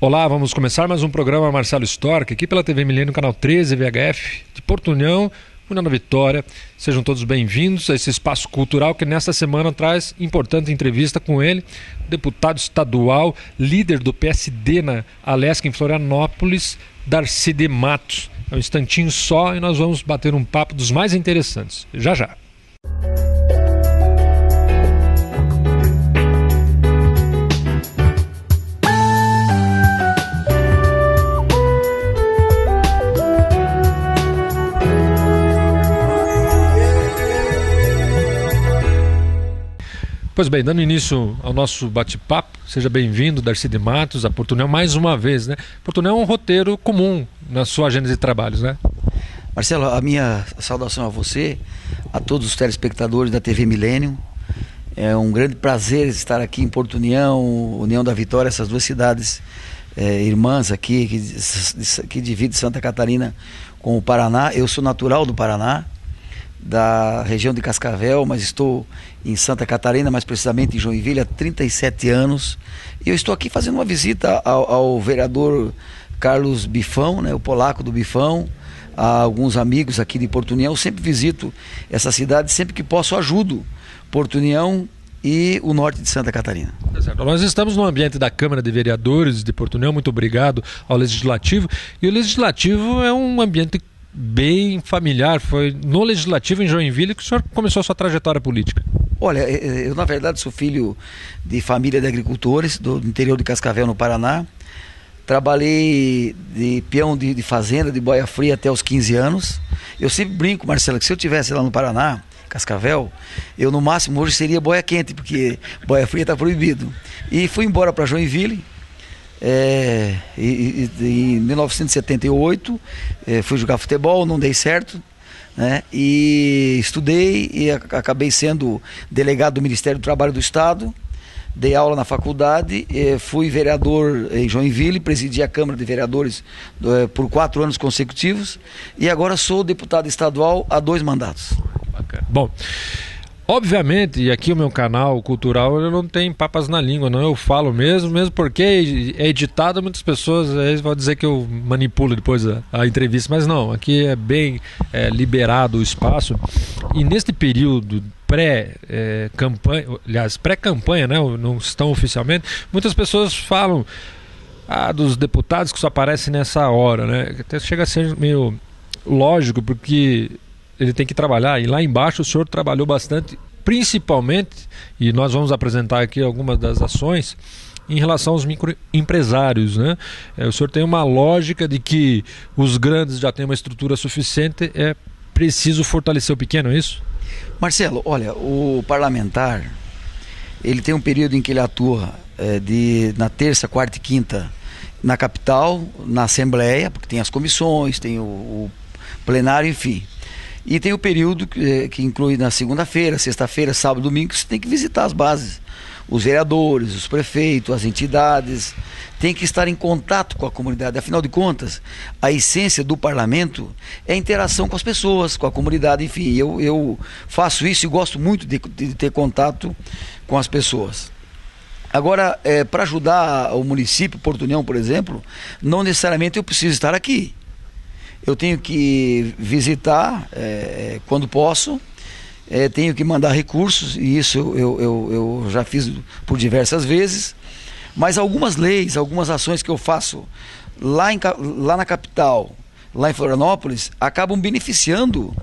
Olá, vamos começar mais um programa Marcelo Storck, aqui pela TV Milênio, canal 13 VHF, de Porto União, União Vitória. Sejam todos bem-vindos a esse espaço cultural que nesta semana traz importante entrevista com ele, deputado estadual, líder do PSD na Alesc, em Florianópolis, Darcy de Matos. É um instantinho só e nós vamos bater um papo dos mais interessantes. Já já. Pois bem, dando início ao nosso bate-papo, seja bem-vindo, Darcy de Matos, a Porto União, mais uma vez, né? Porto União é um roteiro comum na sua agenda de trabalhos, né? Marcelo, a minha saudação a você, a todos os telespectadores da TV Milênio. É um grande prazer estar aqui em Porto União, União da Vitória, essas duas cidades irmãs aqui, que dividem Santa Catarina com o Paraná. Eu sou natural do Paraná, da região de Cascavel, mas estou em Santa Catarina, mais precisamente em Joinville, há 37 anos. E eu estou aqui fazendo uma visita ao vereador Carlos Bifão, né, o polaco do Bifão, a alguns amigos aqui de Porto União. Eu sempre visito essa cidade, sempre que posso ajudo Porto União e o norte de Santa Catarina. Certo. Nós estamos no ambiente da Câmara de Vereadores de Porto União, muito obrigado ao Legislativo. E o Legislativo é um ambiente bem familiar. Foi no Legislativo, em Joinville, que o senhor começou a sua trajetória política. Olha, eu na verdade sou filho de família de agricultores do interior de Cascavel, no Paraná. Trabalhei de peão de fazenda, de boia fria até os 15 anos. Eu sempre brinco, Marcelo, que se eu estivesse lá no Paraná, Cascavel, eu no máximo hoje seria boia quente, porque boia fria está proibido. E fui embora para Joinville. Em 1978 fui jogar futebol, não dei certo, né? E estudei e acabei sendo delegado do Ministério do Trabalho do Estado. Dei aula na faculdade, fui vereador em Joinville, presidi a Câmara de Vereadores por 4 anos consecutivos e agora sou deputado estadual há 2 mandatos. Bacana. Bom, obviamente, e aqui o meu canal cultural eu não tem papas na língua, não, eu falo mesmo porque é editado, muitas pessoas vão dizer que eu manipulo depois a entrevista, mas não, aqui é bem liberado o espaço. E neste período pré-campanha, aliás, pré-campanha, né, não estão oficialmente, muitas pessoas falam dos deputados que só aparecem nessa hora, né, até chega a ser meio lógico, porque ele tem que trabalhar, e lá embaixo o senhor trabalhou bastante, principalmente, e nós vamos apresentar aqui algumas das ações, em relação aos microempresários, né? O senhor tem uma lógica de que os grandes já têm uma estrutura suficiente, é preciso fortalecer o pequeno, é isso? Marcelo, olha, o parlamentar, ele tem um período em que ele atua na terça, quarta e quinta na capital, na Assembleia, porque tem as comissões, tem o plenário, enfim. E tem o período que inclui na segunda-feira, sexta-feira, sábado, domingo, que você tem que visitar as bases. Os vereadores, os prefeitos, as entidades, tem que estar em contato com a comunidade. Afinal de contas, a essência do parlamento é a interação com as pessoas, com a comunidade, enfim. Eu faço isso e gosto muito de ter contato com as pessoas. Agora, para ajudar o município, Porto União, por exemplo, não necessariamente eu preciso estar aqui. Eu tenho que visitar quando posso, tenho que mandar recursos, e isso eu já fiz por diversas vezes, mas algumas leis, algumas ações que eu faço lá na capital, lá em Florianópolis, acabam beneficiando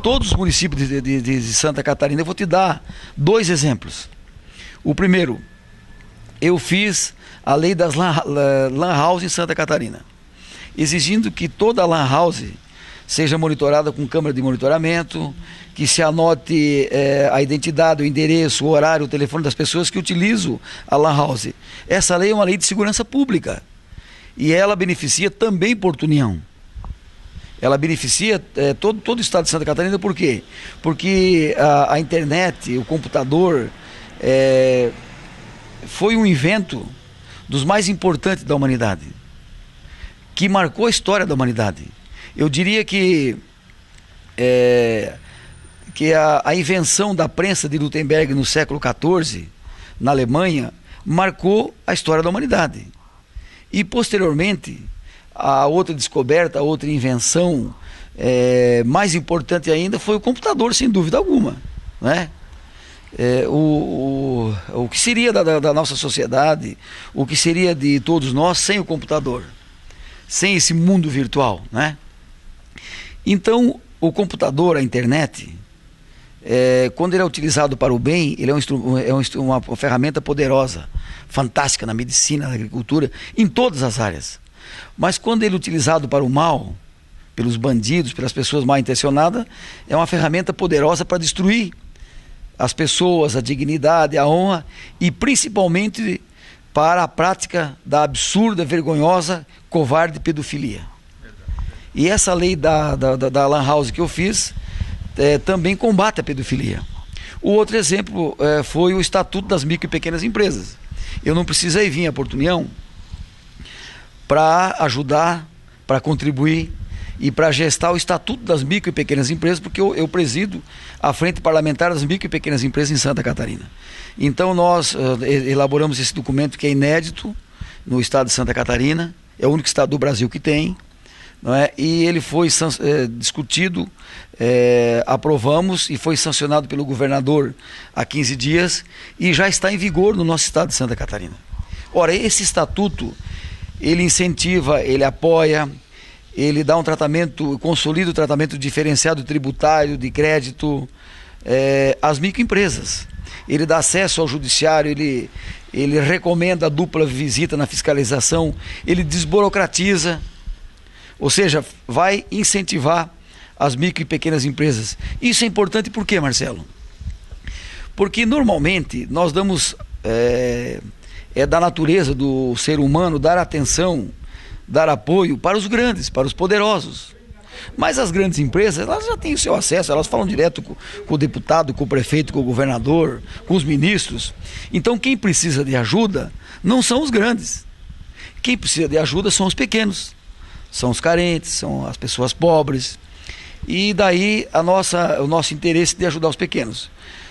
todos os municípios de Santa Catarina. Eu vou te dar 2 exemplos. O primeiro, eu fiz a lei das Lan House em Santa Catarina, exigindo que toda lan house seja monitorada com câmera de monitoramento, que se anote a identidade, o endereço, o horário, o telefone das pessoas que utilizam a lan house. Essa lei é uma lei de segurança pública e ela beneficia também Porto União. Ela beneficia todo o estado de Santa Catarina. Por quê? Porque a internet, o computador, foi um invento dos mais importantes da humanidade, que marcou a história da humanidade. Eu diria que a invenção da prensa de Gutenberg no século XIV, na Alemanha, marcou a história da humanidade. E posteriormente, a outra descoberta, a outra invenção mais importante ainda foi o computador, sem dúvida alguma, né? O que seria da nossa sociedade, o que seria de todos nós sem o computador, sem esse mundo virtual, né? Então, o computador, a internet, quando ele é utilizado para o bem, ele é uma ferramenta poderosa, fantástica na medicina, na agricultura, em todas as áreas. Mas quando ele é utilizado para o mal, pelos bandidos, pelas pessoas mal intencionadas, é uma ferramenta poderosa para destruir as pessoas, a dignidade, a honra e principalmente para a prática da absurda, vergonhosa, covarde pedofilia. E essa lei da Lan House que eu fiz também combate a pedofilia. O outro exemplo foi o Estatuto das Micro e Pequenas Empresas. Eu não precisei vir a Porto União para ajudar, para contribuir e para gestar o Estatuto das Micro e Pequenas Empresas, porque eu presido a Frente Parlamentar das Micro e Pequenas Empresas em Santa Catarina. Então nós elaboramos esse documento que é inédito no estado de Santa Catarina, é o único estado do Brasil que tem, não é? E ele foi discutido, aprovamos e foi sancionado pelo governador há 15 dias e já está em vigor no nosso estado de Santa Catarina. Ora, esse estatuto, ele incentiva, ele apoia, ele dá um tratamento, consolida o tratamento diferenciado tributário, de crédito, às microempresas. Ele dá acesso ao judiciário, ele recomenda a dupla visita na fiscalização, ele desburocratiza, ou seja, vai incentivar as micro e pequenas empresas. Isso é importante por quê, Marcelo? Porque normalmente nós damos, da natureza do ser humano, dar atenção, dar apoio para os grandes, para os poderosos. Mas as grandes empresas, elas já têm o seu acesso, elas falam direto com o deputado, com o prefeito, com o governador, com os ministros. Então quem precisa de ajuda não são os grandes. Quem precisa de ajuda são os pequenos, são os carentes, são as pessoas pobres. E daí o nosso interesse de ajudar os pequenos.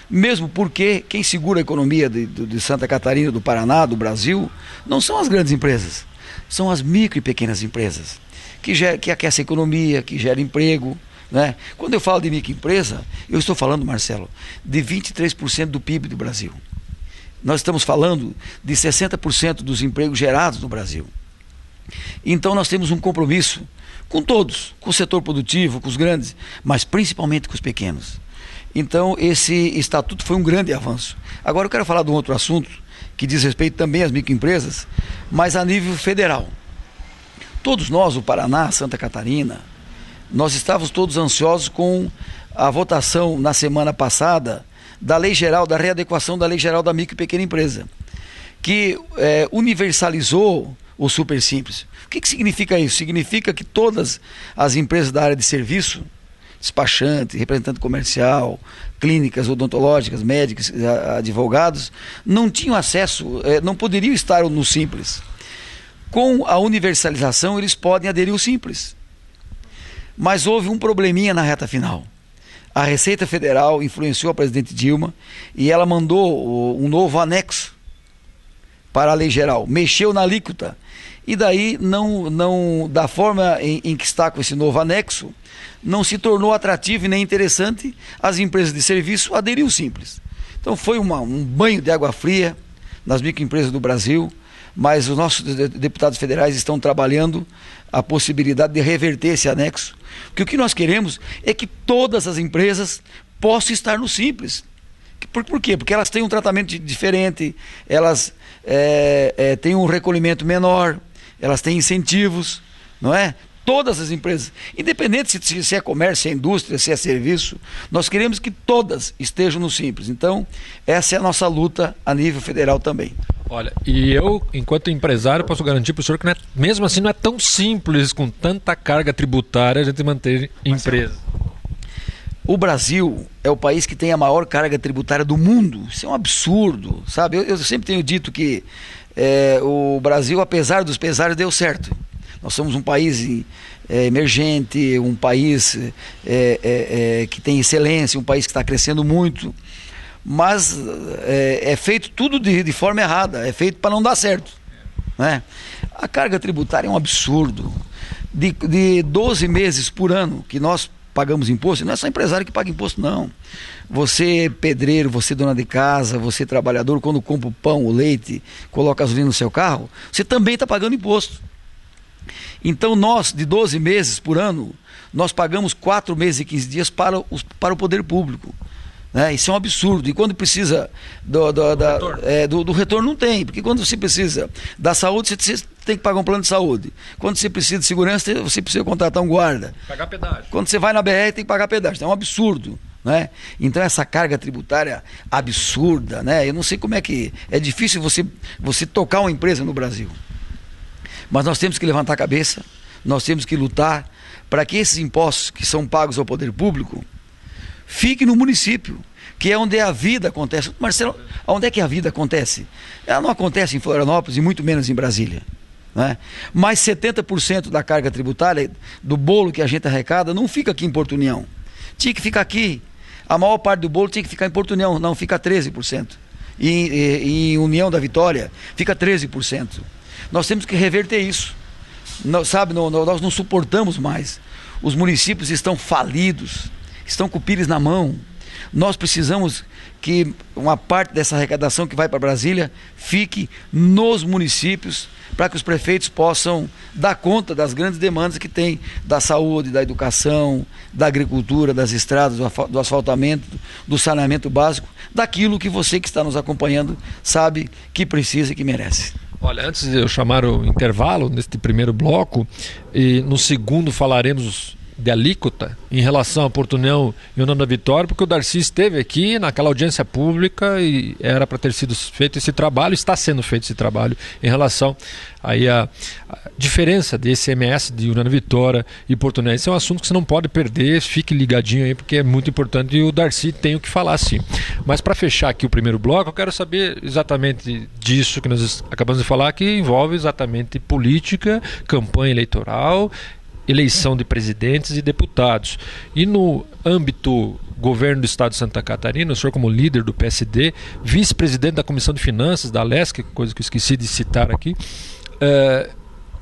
Mesmo porque quem segura a economia de Santa Catarina, do Paraná, do Brasil, não são as grandes empresas, são as micro e pequenas empresas, que aquecem a economia, que geram emprego, né? Quando eu falo de microempresa, eu estou falando, Marcelo, de 23% do PIB do Brasil. Nós estamos falando de 60% dos empregos gerados no Brasil. Então nós temos um compromisso com todos, com o setor produtivo, com os grandes, mas principalmente com os pequenos. Então esse estatuto foi um grande avanço. Agora eu quero falar de um outro assunto que diz respeito também às microempresas, mas a nível federal. Todos nós, o Paraná, Santa Catarina, nós estávamos todos ansiosos com a votação na semana passada da Lei Geral, da readequação da Lei Geral da Micro e Pequena Empresa, que universalizou o Super Simples. O que significa isso? Significa que todas as empresas da área de serviço, despachante, representante comercial, clínicas odontológicas, médicos, advogados, não tinham acesso, não poderiam estar no Simples. Com a universalização, eles podem aderir ao Simples. Mas houve um probleminha na reta final. A Receita Federal influenciou a presidente Dilma e ela mandou um novo anexo para a Lei Geral. Mexeu na alíquota. E daí, da forma em que está com esse novo anexo, não se tornou atrativo e nem interessante as empresas de serviço aderir ao Simples. Então foi um banho de água fria nas microempresas do Brasil, mas os nossos deputados federais estão trabalhando a possibilidade de reverter esse anexo, porque o que nós queremos é que todas as empresas possam estar no Simples. Por quê? Porque elas têm um tratamento diferente, elas têm um recolhimento menor, elas têm incentivos, não é? Todas as empresas, independente se é comércio, se é indústria, se é serviço, nós queremos que todas estejam no Simples. Então, essa é a nossa luta a nível federal também. Olha, e eu, enquanto empresário, posso garantir para o senhor que mesmo assim não é tão simples, com tanta carga tributária, a gente manter empresa. O Brasil é o país que tem a maior carga tributária do mundo. Isso é um absurdo, sabe? Eu sempre tenho dito que o Brasil, apesar dos pesares, deu certo. Nós somos um país emergente, um país que tem excelência, um país que está crescendo muito, mas é feito tudo de forma errada, é feito para não dar certo, né? A carga tributária é um absurdo. De 12 meses por ano que nós pagamos imposto, não é só empresário que paga imposto, não. Você pedreiro, você dona de casa, você trabalhador, quando compra o pão, o leite, coloca gasolina no seu carro, você também está pagando imposto. Então nós, de 12 meses por ano, nós pagamos 4 meses e 15 dias para o poder público. Né? Isso é um absurdo. E quando precisa do retorno, não tem. Porque quando você precisa da saúde, você tem que pagar um plano de saúde. Quando você precisa de segurança, você precisa contratar um guarda. Pagar pedágio. Quando você vai na BR, tem que pagar pedágio. É um absurdo. Né? Então essa carga tributária absurda, né? Eu não sei como é que... É difícil você tocar uma empresa no Brasil. Mas nós temos que levantar a cabeça, nós temos que lutar para que esses impostos que são pagos ao poder público fiquem no município, que é onde a vida acontece. Marcelo, onde é que a vida acontece? Ela não acontece em Florianópolis e muito menos em Brasília. Né? Mas 70% da carga tributária, do bolo que a gente arrecada, não fica aqui em Porto União. Tinha que ficar aqui. A maior parte do bolo tinha que ficar em Porto União, não, fica 13%. E em União da Vitória, fica 13%. Nós temos que reverter isso. Nós não suportamos mais. Os municípios estão falidos, estão com o pires na mão. Nós precisamos que uma parte dessa arrecadação que vai para Brasília fique nos municípios, para que os prefeitos possam dar conta das grandes demandas que tem da saúde, da educação, da agricultura, das estradas, do asfaltamento, do saneamento básico, daquilo que você que está nos acompanhando sabe que precisa e que merece. Olha, antes de eu chamar o intervalo neste primeiro bloco, e no segundo falaremos de alíquota em relação a Porto União e União da Vitória, porque o Darcy esteve aqui naquela audiência pública e era para ter sido feito esse trabalho, está sendo feito esse trabalho em relação aí a diferença de ICMS de União da Vitória e Porto União. Esse é um assunto que você não pode perder, fique ligadinho aí, porque é muito importante e o Darcy tem o que falar, sim. Mas para fechar aqui o primeiro bloco, eu quero saber exatamente disso que nós acabamos de falar, que envolve exatamente política, campanha eleitoral, eleição de presidentes e deputados. E no âmbito governo do estado de Santa Catarina, o senhor como líder do PSD, vice-presidente da Comissão de Finanças da Alesc, coisa que eu esqueci de citar aqui,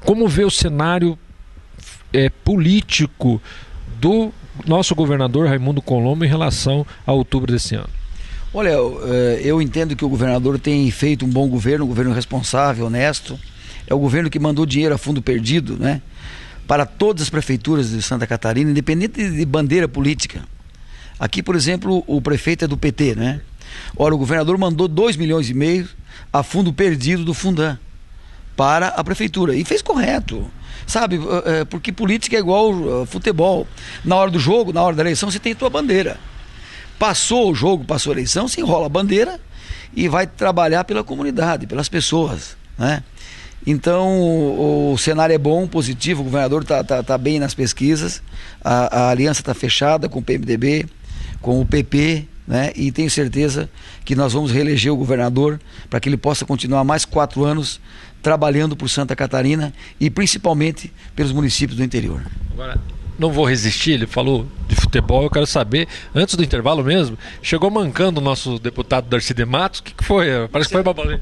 como vê o cenário político do nosso governador Raimundo Colombo em relação a outubro desse ano? Olha, eu entendo que o governador tem feito um bom governo, um governo responsável, honesto. É o governo que mandou dinheiro a fundo perdido, né, para todas as prefeituras de Santa Catarina, independente de bandeira política. Aqui, por exemplo, o prefeito é do PT, né? Ora, o governador mandou 2,5 milhões a fundo perdido do Fundan para a prefeitura. E fez correto, sabe? Porque política é igual futebol. Na hora do jogo, na hora da eleição, você tem a tua bandeira. Passou o jogo, passou a eleição, você enrola a bandeira e vai trabalhar pela comunidade, pelas pessoas, né? Então o cenário é bom, positivo, o governador tá bem nas pesquisas, a aliança está fechada com o PMDB, com o PP, né? E tenho certeza que nós vamos reeleger o governador para que ele possa continuar mais 4 anos trabalhando por Santa Catarina e principalmente pelos municípios do interior. Agora, não vou resistir, ele falou de futebol, eu quero saber, antes do intervalo mesmo, chegou mancando o nosso deputado Darcy de Matos, o que foi? Parece que foi babalê.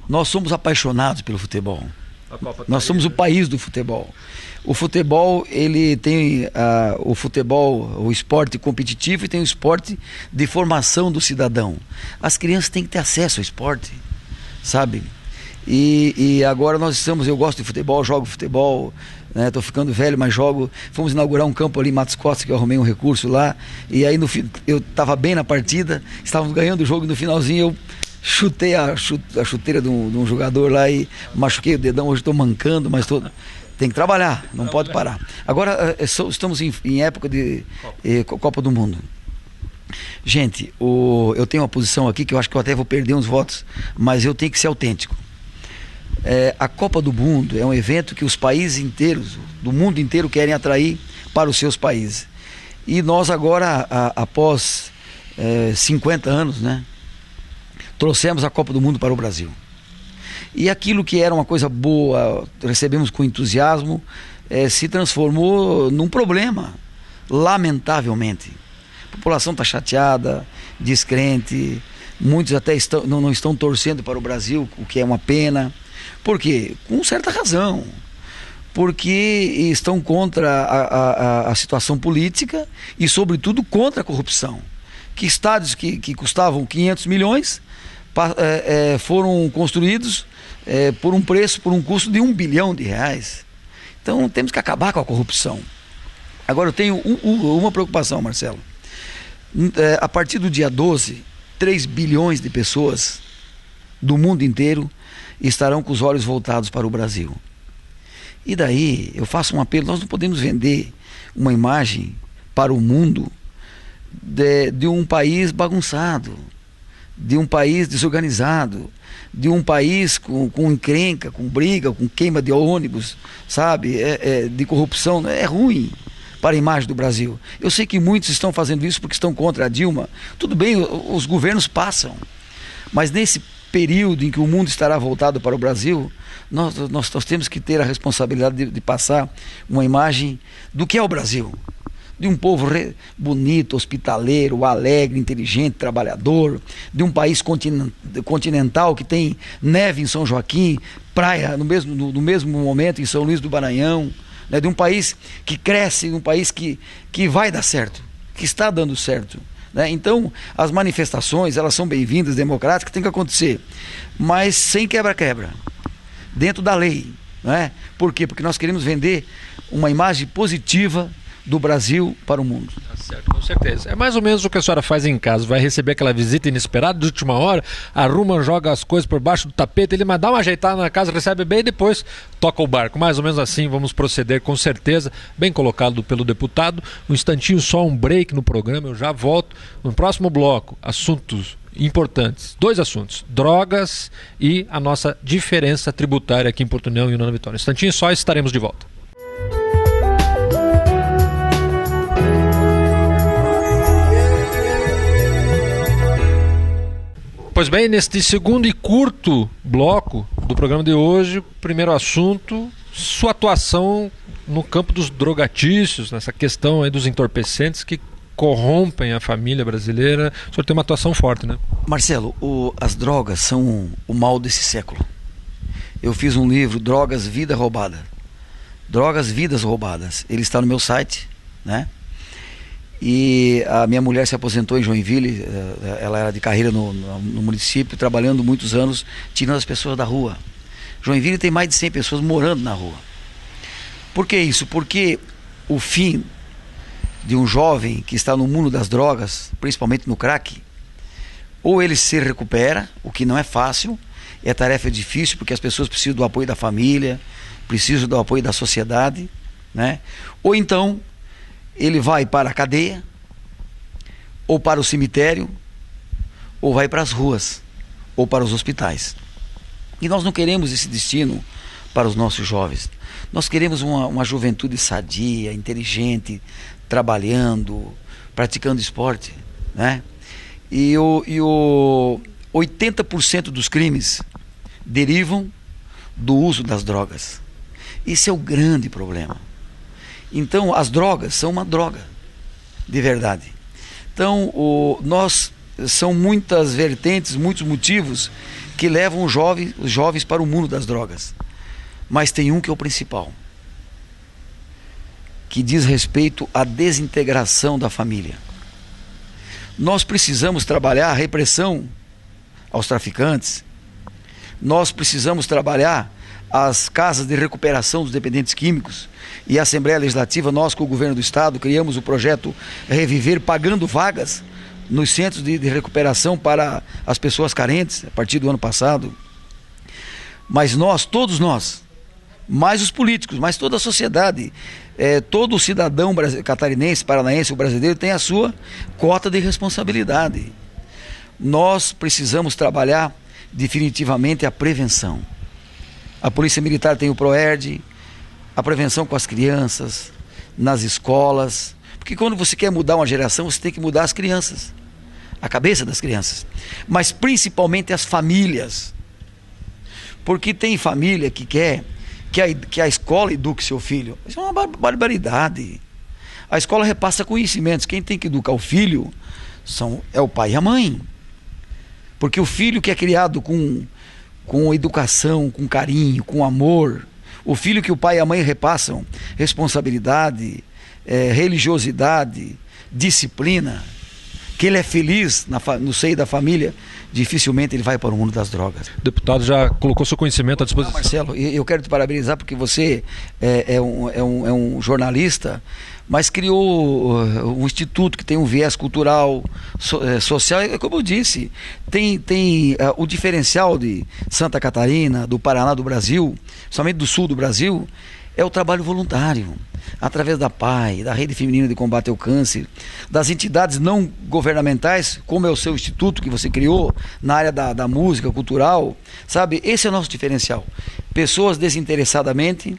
Nós somos apaixonados pelo futebol. Nós somos o país do futebol. O futebol, ele tem o futebol, o esporte competitivo, e tem o esporte de formação do cidadão. As crianças têm que ter acesso ao esporte, sabe? E agora eu gosto de futebol, jogo futebol, né? Tô ficando velho, mas jogo. Fomos inaugurar um campo ali em Matos Costa, que eu arrumei um recurso lá, e aí eu estava bem na partida, estávamos ganhando o jogo, e no finalzinho eu chutei a chuteira de um jogador lá e machuquei o dedão. Hoje estou mancando, mas tem que trabalhar, não pode parar. Agora estamos em época de Copa do Mundo. Gente, eu tenho uma posição aqui que eu acho que eu até vou perder uns votos, mas eu tenho que ser autêntico. A Copa do Mundo é um evento que os países inteiros, do mundo inteiro, querem atrair para os seus países. E nós agora, após 50 anos, né, trouxemos a Copa do Mundo para o Brasil. E aquilo que era uma coisa boa, recebemos com entusiasmo, se transformou num problema, lamentavelmente. A população está chateada, descrente, muitos até não estão torcendo para o Brasil, o que é uma pena. Por quê? Com certa razão. Porque estão contra a situação política e, sobretudo, contra a corrupção. Que estádios que custavam 500 milhões foram construídos por um custo de R$1 bilhão. Então, temos que acabar com a corrupção. Agora, eu tenho uma preocupação, Marcelo. A partir do dia 12, 3 bilhões de pessoas do mundo inteiro estarão com os olhos voltados para o Brasil. E daí eu faço um apelo: nós não podemos vender uma imagem para o mundo de um país bagunçado, de um país desorganizado, de um país com encrenca, com briga, com queima de ônibus, sabe, de corrupção. É ruim para a imagem do Brasil. Eu sei que muitos estão fazendo isso porque estão contra a Dilma. Tudo bem, os governos passam, mas nesse período em que o mundo estará voltado para o Brasil, nós temos que ter a responsabilidade de passar uma imagem do que é o Brasil, de um povo bonito, hospitaleiro, alegre, inteligente, trabalhador, de um país continental que tem neve em São Joaquim, praia no mesmo momento em São Luís do Maranhão, né? De um país que cresce, de um país que vai dar certo, que está dando certo. Então, as manifestações, elas são bem-vindas, democráticas, tem que acontecer, mas sem quebra-quebra, dentro da lei, né? Por quê? Porque nós queremos vender uma imagem positiva do Brasil para o mundo. Tá certo, com certeza. É mais ou menos o que a senhora faz em casa. Vai receber aquela visita inesperada de última hora, arruma, joga as coisas por baixo do tapete, ele dá uma ajeitada na casa, recebe bem e depois toca o barco. Mais ou menos assim vamos proceder, com certeza. Bem colocado pelo deputado. Um instantinho só, um break no programa, eu já volto. No próximo bloco, assuntos importantes. 2 assuntos: drogas e a nossa diferença tributária aqui em Porto União e União da Vitória. Um instantinho só, estaremos de volta. Pois bem, neste segundo e curto bloco do programa de hoje, primeiro assunto, sua atuação no campo dos drogatícios, nessa questão aí dos entorpecentes que corrompem a família brasileira. O senhor tem uma atuação forte, né? Marcelo, as drogas são o mal desse século. Eu fiz um livro, Drogas, Vida Roubada. Drogas, Vidas Roubadas. Ele está no meu site, né? E a minha mulher se aposentou em Joinville, ela era de carreira no município, trabalhando muitos anos, tirando as pessoas da rua. Joinville tem mais de 100 pessoas morando na rua. Por que isso? Porque o fim de um jovem que está no mundo das drogas, principalmente no crack, ou ele se recupera, o que não é fácil, é tarefa difícil, porque as pessoas precisam do apoio da família, precisam do apoio da sociedade, né? Ou então ele vai para a cadeia, ou para o cemitério, ou vai para as ruas, ou para os hospitais. E nós não queremos esse destino para os nossos jovens. Nós queremos uma juventude sadia, inteligente, trabalhando, praticando esporte, né? E 80% dos crimes derivam do uso das drogas. Esse é o grande problema. Então, as drogas são uma droga, de verdade. Então, são muitas vertentes, muitos motivos que levam os jovens para o mundo das drogas. Mas tem um que é o principal, que diz respeito à desintegração da família. Nós precisamos trabalhar a repressão aos traficantes, nós precisamos trabalhar as casas de recuperação dos dependentes químicos, e a Assembleia Legislativa, nós com o governo do Estado, criamos o projeto Reviver, pagando vagas nos centros de recuperação para as pessoas carentes, a partir do ano passado. Mas nós, todos nós, mais os políticos, mais toda a sociedade, todo o cidadão catarinense, paranaense, o brasileiro, tem a sua cota de responsabilidade. Nós precisamos trabalhar definitivamente a prevenção. A Polícia Militar tem o PROERD, a prevenção com as crianças, nas escolas, porque quando você quer mudar uma geração, você tem que mudar as crianças, a cabeça das crianças, mas principalmente as famílias, porque tem família que quer que a escola eduque seu filho. Isso é uma barbaridade. A escola repassa conhecimentos, quem tem que educar o filho é o pai e a mãe, porque o filho que é criado com com educação, com carinho, com amor. O filho que o pai e a mãe repassam, responsabilidade, religiosidade, disciplina, que ele é feliz no seio da família, dificilmente ele vai para o mundo das drogas. O deputado já colocou seu conhecimento à disposição. Marcelo, eu quero te parabenizar porque você é um jornalista, mas criou um instituto que tem um viés cultural, social, e como eu disse, tem o diferencial de Santa Catarina, do Paraná, do Brasil, somente do sul do Brasil, é o trabalho voluntário, através da PAI, da Rede Feminina de Combate ao Câncer, das entidades não governamentais, como é o seu instituto que você criou na área da música, cultural, sabe? Esse é o nosso diferencial. Pessoas desinteressadamente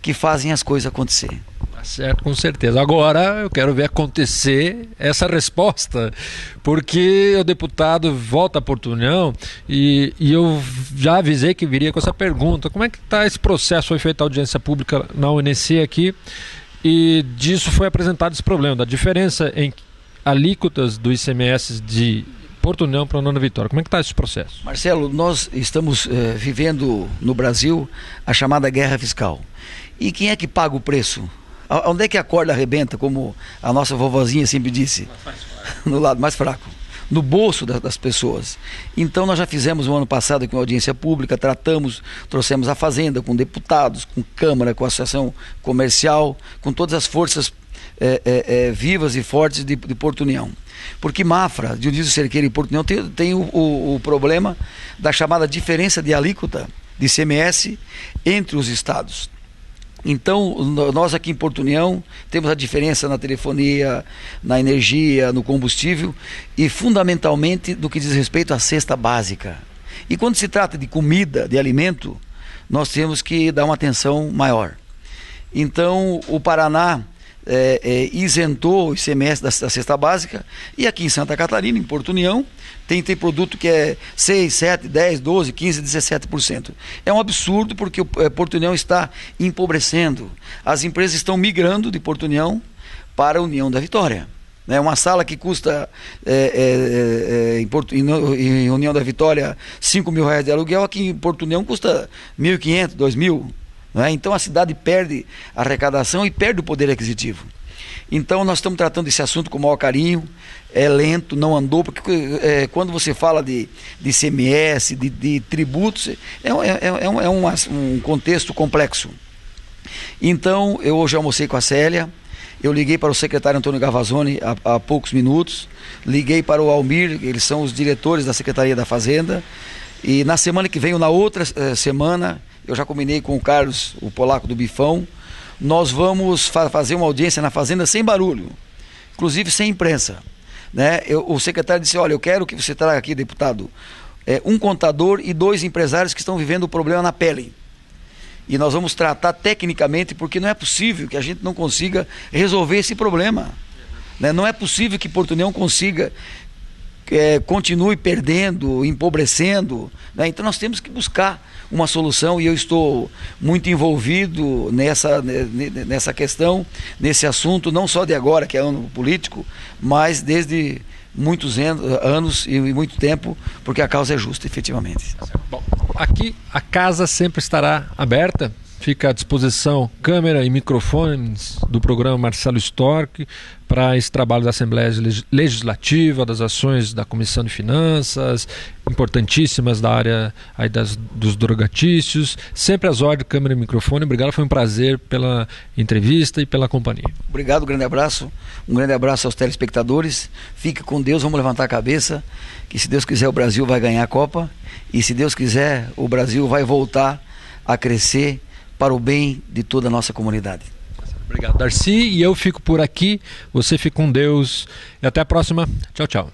que fazem as coisas acontecer. Tá certo, com certeza. Agora eu quero ver acontecer essa resposta, porque o deputado volta a Porto União e eu já avisei que viria com essa pergunta. Como é que está esse processo? Foi feita audiência pública na UNC aqui e disso foi apresentado esse problema, da diferença em alíquotas do ICMS de Porto União para Nova Vitória. Como é que está esse processo? Marcelo, nós estamos vivendo no Brasil a chamada guerra fiscal. E quem é que paga o preço? Onde é que a corda arrebenta, como a nossa vovozinha sempre disse? No lado mais fraco, no bolso das pessoas. Então nós já fizemos o ano passado aqui uma audiência pública, trouxemos a Fazenda com deputados, com Câmara, com a Associação Comercial, com todas as forças vivas e fortes de Porto União. Porque Mafra, Dionísio Cerqueira e Porto União tem o problema da chamada diferença de alíquota de ICMS entre os estados. Então, nós aqui em Porto União temos a diferença na telefonia, na energia, no combustível e fundamentalmente do que diz respeito à cesta básica. E quando se trata de comida, de alimento, nós temos que dar uma atenção maior. Então, o Paraná isentou o ICMS da cesta básica e aqui em Santa Catarina, em Porto União, tem produto que é 6, 7, 10, 12, 15, 17%. É um absurdo porque o Porto União está empobrecendo. As empresas estão migrando de Porto União para a União da Vitória. Uma sala que custa em União da Vitória R$5.000 de aluguel, aqui em Porto União custa R$1.500, R$2.000. Então a cidade perde a arrecadação e perde o poder aquisitivo. Então nós estamos tratando esse assunto com o maior carinho, é lento, não andou, porque quando você fala de ICMS, de tributos, um contexto complexo. Então eu hoje almocei com a Célia, eu liguei para o secretário Antônio Gavazzoni há poucos minutos, liguei para o Almir, eles são os diretores da Secretaria da Fazenda, e na semana que vem ou na outra semana, eu já combinei com o Carlos, o polaco do Bifão, nós vamos fazer uma audiência na Fazenda sem barulho, inclusive sem imprensa. O secretário disse, olha, eu quero que você traga aqui, deputado, um contador e 2 empresários que estão vivendo o problema na pele. E nós vamos tratar tecnicamente, porque não é possível que a gente não consiga resolver esse problema. Não é possível que Porto União consiga continue perdendo, empobrecendo. Então nós temos que buscar uma solução e eu estou muito envolvido nessa questão, nesse assunto, não só de agora, que é ano político, mas desde muitos anos e muito tempo, porque a causa é justa, efetivamente. Bom, aqui a casa sempre estará aberta. Fica à disposição câmera e microfones do programa Marcelo Storck para esse trabalho da Assembleia Legislativa, das ações da Comissão de Finanças, importantíssimas da área aí dos drogatícios. Sempre às ordens, câmera e microfone. Obrigado, foi um prazer pela entrevista e pela companhia. Obrigado, um grande abraço aos telespectadores. Fique com Deus, vamos levantar a cabeça, que se Deus quiser o Brasil vai ganhar a Copa e se Deus quiser o Brasil vai voltar a crescer para o bem de toda a nossa comunidade. Obrigado, Darcy. E eu fico por aqui. Você fica com Deus. E até a próxima. Tchau, tchau.